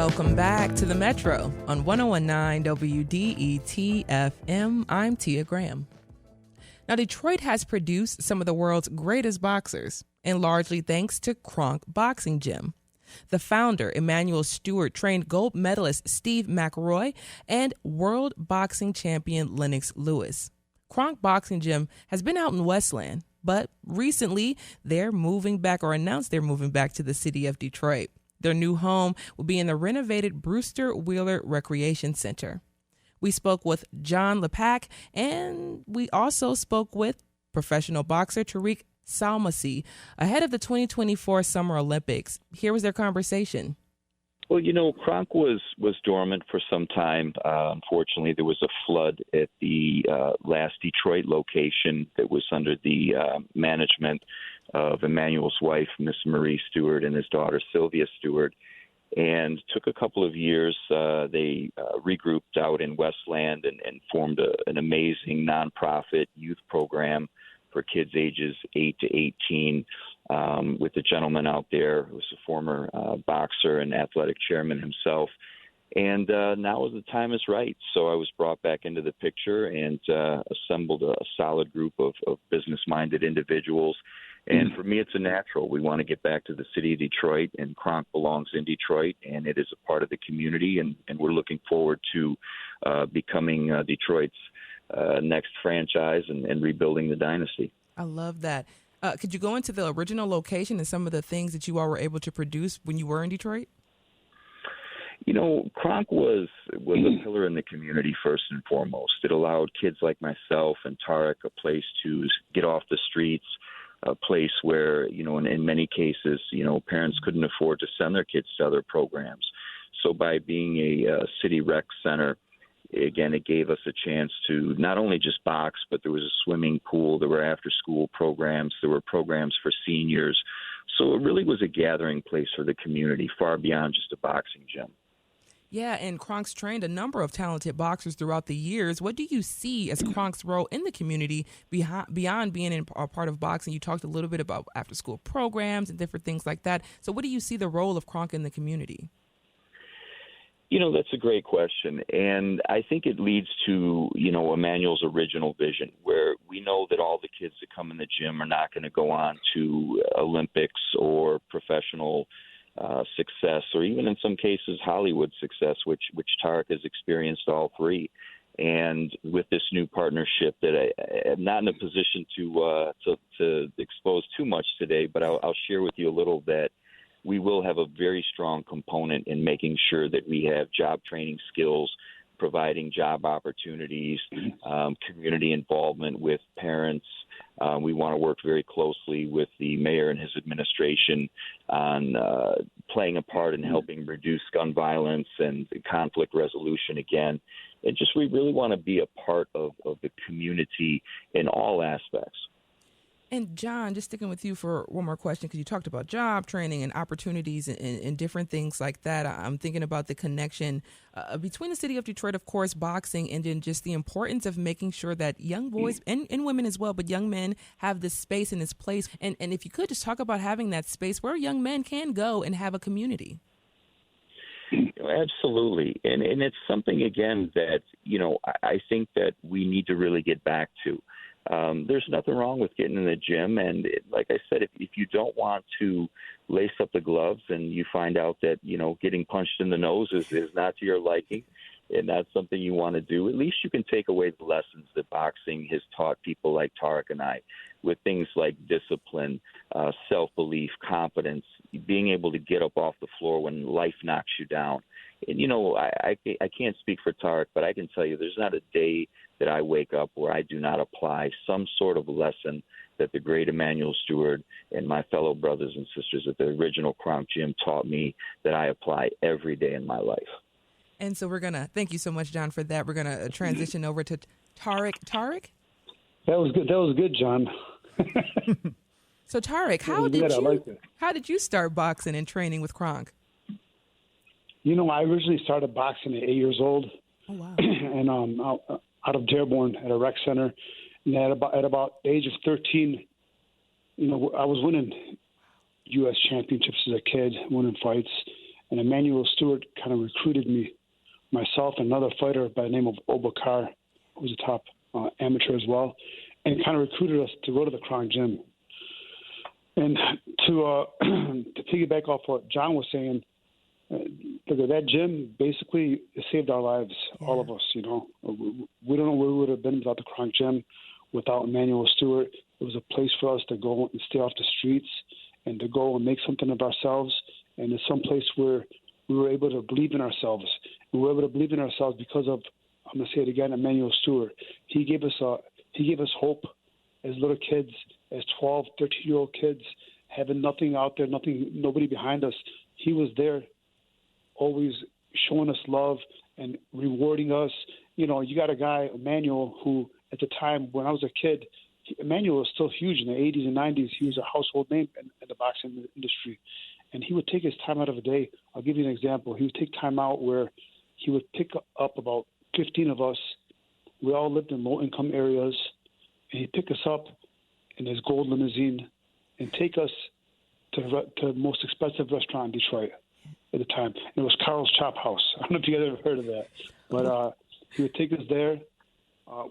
Welcome back to the Metro on 1019 WDET-FM. I'm Tia Graham. Now, Detroit has produced some of the world's greatest boxers, and largely thanks to Kronk Boxing Gym. The founder, Emanuel Steward, trained gold-medalist Steve McCrory and world boxing champion Lenox Lewis. Kronk Boxing Gym has been out in Westland, but recently they're announced they're moving back to the city of Detroit. Their new home will be in the renovated Brewster Wheeler Recreation Center. We spoke with John Lepak, and we also spoke with professional boxer Tariq Salmasi ahead of the 2024 Summer Olympics. Here was their conversation. Well, Kronk was dormant for some time. Unfortunately, there was a flood at the last Detroit location that was under the management of Emanuel's wife, Miss Marie Steward, and his daughter, Sylvia Steward. And took a couple of years. They regrouped out in Westland and formed an amazing nonprofit youth program for kids ages 8 to 18 with a gentleman out there who was a former boxer and athletic chairman himself. And now the time is right. So I was brought back into the picture and assembled a solid group of business-minded individuals. And for me, it's a natural. We want to get back to the city of Detroit, and Kronk belongs in Detroit, and it is a part of the community, and we're looking forward to becoming Detroit's next franchise and rebuilding the dynasty. I love that. Could you go into the original location and some of the things that you all were able to produce when you were in Detroit? Kronk was a pillar in the community first and foremost. It allowed kids like myself and Tarek a place to get off the streets, a place where, in many cases, parents couldn't afford to send their kids to other programs. So by being a city rec center, again, it gave us a chance to not only just box, but there was a swimming pool, there were after-school programs, there were programs for seniors. So it really was a gathering place for the community, far beyond just a boxing gym. Yeah, and Kronk's trained a number of talented boxers throughout the years. What do you see as Kronk's role in the community beyond being a part of boxing? You talked a little bit about after-school programs and different things like that. So what do you see the role of Kronk in the community? That's a great question. And I think it leads to, Emanuel's original vision, where we know that all the kids that come in the gym are not going to go on to Olympics or professional success, or even in some cases Hollywood success, which Tarek has experienced all three. And with this new partnership that I am not in a position to expose too much today, but I'll share with you a little that we will have a very strong component in making sure that we have job training skills, providing job opportunities, community involvement with parents. We want to work very closely with the mayor and his administration on playing a part in helping reduce gun violence and conflict resolution again. And just we really want to be a part of the community in all aspects. And John, just sticking with you for one more question, because you talked about job training and opportunities and different things like that. I'm thinking about the connection between the city of Detroit, of course, boxing, and then just the importance of making sure that young boys and women as well, but young men have this space and this place. And if you could just talk about having that space where young men can go and have a community. Absolutely. And it's something, again, that, I think that we need to really get back to. There's nothing wrong with getting in the gym. And like I said, if you don't want to lace up the gloves and you find out that, getting punched in the nose is not to your liking and not something you want to do, at least you can take away the lessons that boxing has taught people like Tarek and I with things like discipline, self-belief, confidence, being able to get up off the floor when life knocks you down. And, I can't speak for Tarek, but I can tell you there's not a day that I wake up where I do not apply some sort of lesson that the great Emanuel Steward and my fellow brothers and sisters at the original Kronk Gym taught me that I apply every day in my life. And so thank you so much, John, for that. We're going to transition over to Tarek. Tarek? That was good. That was good, John. So Tarek, how did you start boxing and training with Kronk? I originally started boxing at 8 years old. Oh, wow. And out of Dearborn at a rec center. And at about the age of 13, I was winning U.S. championships as a kid, winning fights. and Emanuel Steward kind of recruited me, myself and another fighter by the name of Obakar, who was a top amateur as well, and kind of recruited us to go to the Kronk Gym. And to piggyback off what John was saying, that gym basically saved our lives, all of us. We don't know where we would have been without the Kronk Gym, without Emanuel Steward. It was a place for us to go and stay off the streets and to go and make something of ourselves. And it's some place where we were able to believe in ourselves. And we were able to believe in ourselves because of, I'm going to say it again, Emanuel Steward. He gave us hope as little kids, as 12, 13-year-old kids, having nothing out there, nobody behind us. He was there, always showing us love and rewarding us. You got a guy, Emanuel, who at the time when I was a kid, Emanuel was still huge in the 80s and 90s. He was a household name in the boxing industry. And he would take his time out of a day. I'll give you an example. He would take time out where he would pick up about 15 of us. We all lived in low-income areas. And he'd pick us up in his gold limousine and take us to the most expensive restaurant in Detroit at the time. And it was Carl's Chop House. I don't know if you guys ever heard of that. But he would take us there.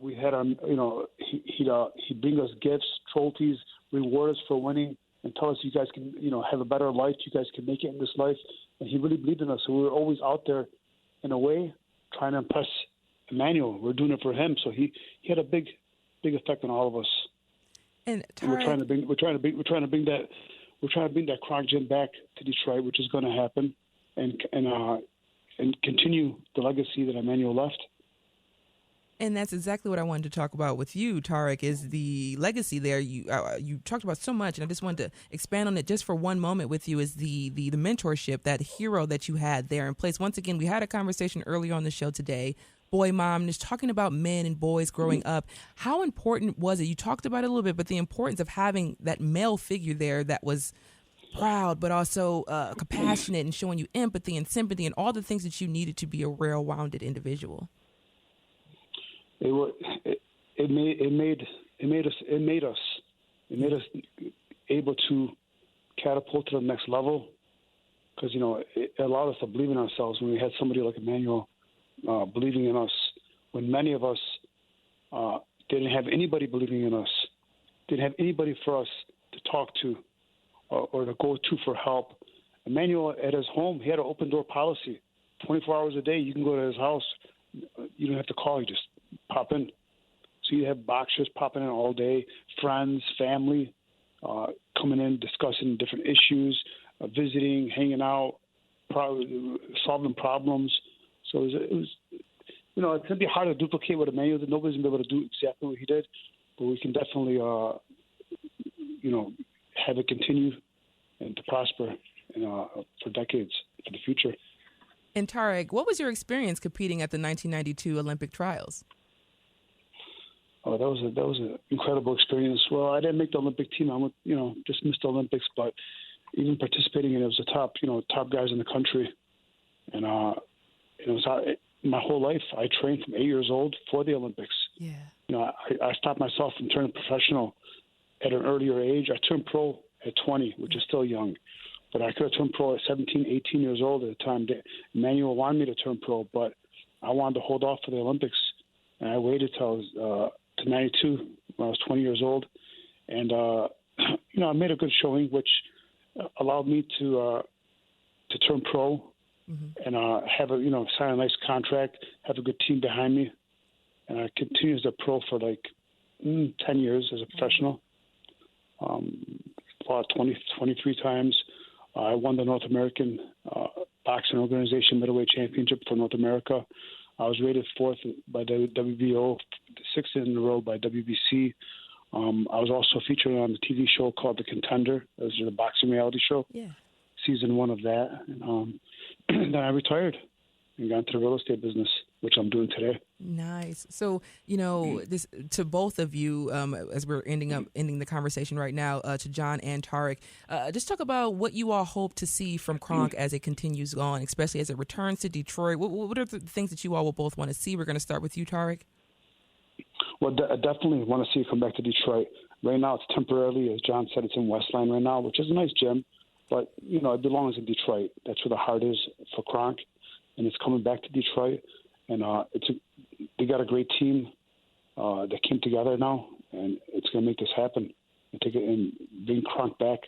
We had our, he'd bring us gifts, trophies, reward us for winning, and tell us you guys can, have a better life. You guys can make it in this life. And he really believed in us. So we were always out there, in a way, trying to impress Emanuel. We're doing it for him. So he had a big effect on all of us. And we're trying to bring that Kronk Gym back to Detroit, which is going to happen, and continue the legacy that Emanuel left. And that's exactly what I wanted to talk about with you, Tarek, is the legacy there. You talked about so much, and I just wanted to expand on it just for one moment with you, is the mentorship, that hero that you had there in place. Once again, we had a conversation earlier on the show today, Boy Mom, just talking about men and boys growing up. How important was it? You talked about it a little bit, but the importance of having that male figure there that was proud, but also compassionate and showing you empathy and sympathy and all the things that you needed to be a well-rounded individual. It made us able to catapult to the next level, because it allowed us to believe in ourselves when we had somebody like Emanuel believing in us, when many of us didn't have anybody believing in us, didn't have anybody for us to talk to or to go to for help. Emanuel, at his home, he had an open door policy. 24 hours a day, you can go to his house. You don't have to call, you just pop in. So you have boxers popping in all day, friends, family, coming in, discussing different issues, visiting, hanging out, solving problems. So it was, it's going to be hard to duplicate what Emanuel did. Nobody's going to be able to do exactly what he did, but we can definitely, have it continue and to prosper for decades for the future. And Tarek, what was your experience competing at the 1992 Olympic trials? Oh, that was an incredible experience. Well, I didn't make the Olympic team. I just missed the Olympics, but even participating in it was the top guys in the country. And it was my whole life. I trained from 8 years old for the Olympics. Yeah. I stopped myself from turning professional at an earlier age. I turned pro at 20, which is still young. But I could have turned pro at 17, 18 years old at the time. Emanuel wanted me to turn pro, but I wanted to hold off for the Olympics. And I waited till I was to 92 when I was 20 years old. And, I made a good showing, which allowed me to turn pro and have sign a nice contract, have a good team behind me. And I continued as a pro for 10 years as a professional. Fought 23 times. I won the North American Boxing Organization Middleweight Championship for North America. I was rated 4th by the WBO, 6th in a row by WBC. I was also featured on the TV show called The Contender. It was a boxing reality show. Yeah. Season 1 of that. And then I retired and got into the real estate business, which I'm doing today. Nice. So, this to both of you, as we're ending the conversation right now, to John and Tarek, just talk about what you all hope to see from Kronk as it continues on, especially as it returns to Detroit. What are the things that you all will both want to see? We're going to start with you, Tarek. Well, I definitely want to see it come back to Detroit. Right now, it's temporarily, as John said, it's in Westland right now, which is a nice gym. But, it belongs in Detroit. That's where the heart is for Kronk, and it's coming back to Detroit. And they got a great team that came together now, and it's going to make this happen and bring Kronk back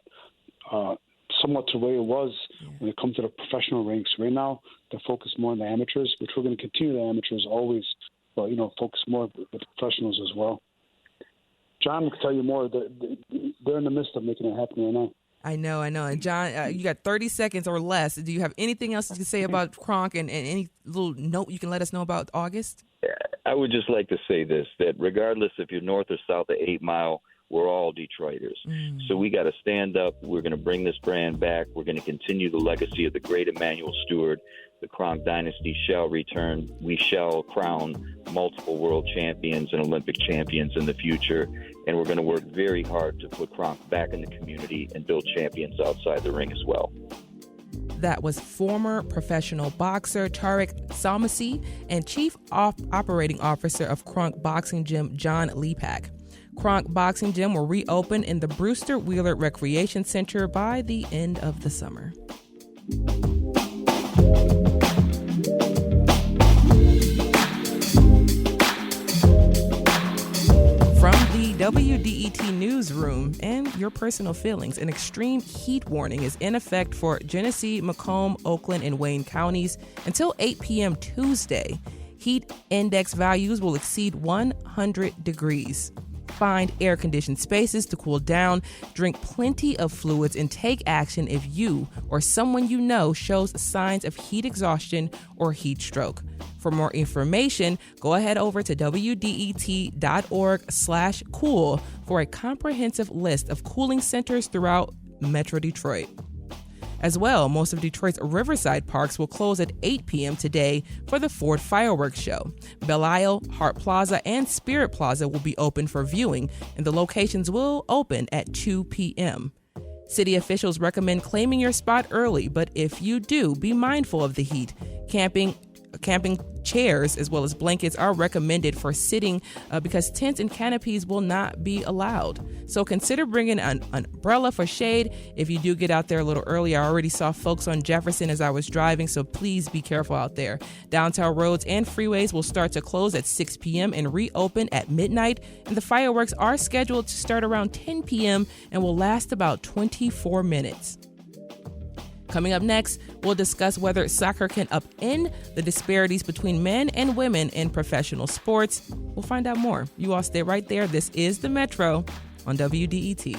somewhat to the way it was when it comes to the professional ranks. Right now, they're focused more on the amateurs, which we're going to continue the amateurs always, but, focus more with the professionals as well. John can tell you more. They're in the midst of making it happen right now. I know. And John, you got 30 seconds or less. Do you have anything else to say about Kronk and any little note you can let us know about August? I would just like to say this, that regardless if you're north or south of 8 Mile, we're all Detroiters. So we got to stand up. We're going to bring this brand back. We're going to continue the legacy of the great Emanuel Steward. The Kronk dynasty shall return. We shall crown multiple world champions and Olympic champions in the future. And we're going to work very hard to put Kronk back in the community and build champions outside the ring as well. That was former professional boxer Tarek Salmasi and Chief Operating Officer of Kronk Boxing Gym, John Lepak. Kronk Boxing Gym will reopen in the Brewster Wheeler Recreation Center by the end of the summer. From the WDET newsroom and your personal feelings, an extreme heat warning is in effect for Genesee, Macomb, Oakland, and Wayne counties until 8 p.m. Tuesday. Heat index values will exceed 100 degrees. Find air-conditioned spaces to cool down, drink plenty of fluids, and take action if you or someone you know shows signs of heat exhaustion or heat stroke. For more information, go ahead over to wdet.org/cool for a comprehensive list of cooling centers throughout Metro Detroit. As well, most of Detroit's riverside parks will close at 8 p.m. today for the Ford Fireworks Show. Belle Isle, Hart Plaza, and Spirit Plaza will be open for viewing, and the locations will open at 2 p.m. City officials recommend claiming your spot early, but if you do, be mindful of the heat. Camping chairs as well as blankets are recommended for sitting because tents and canopies will not be allowed. So consider bringing an umbrella for shade if you do get out there a little early. I already saw folks on Jefferson as I was driving, so please be careful out there. Downtown roads and freeways will start to close at 6 p.m. and reopen at midnight, and the fireworks are scheduled to start around 10 p.m. and will last about 24 minutes. Coming up next, we'll discuss whether soccer can upend the disparities between men and women in professional sports. We'll find out more. You all stay right there. This is The Metro on WDET.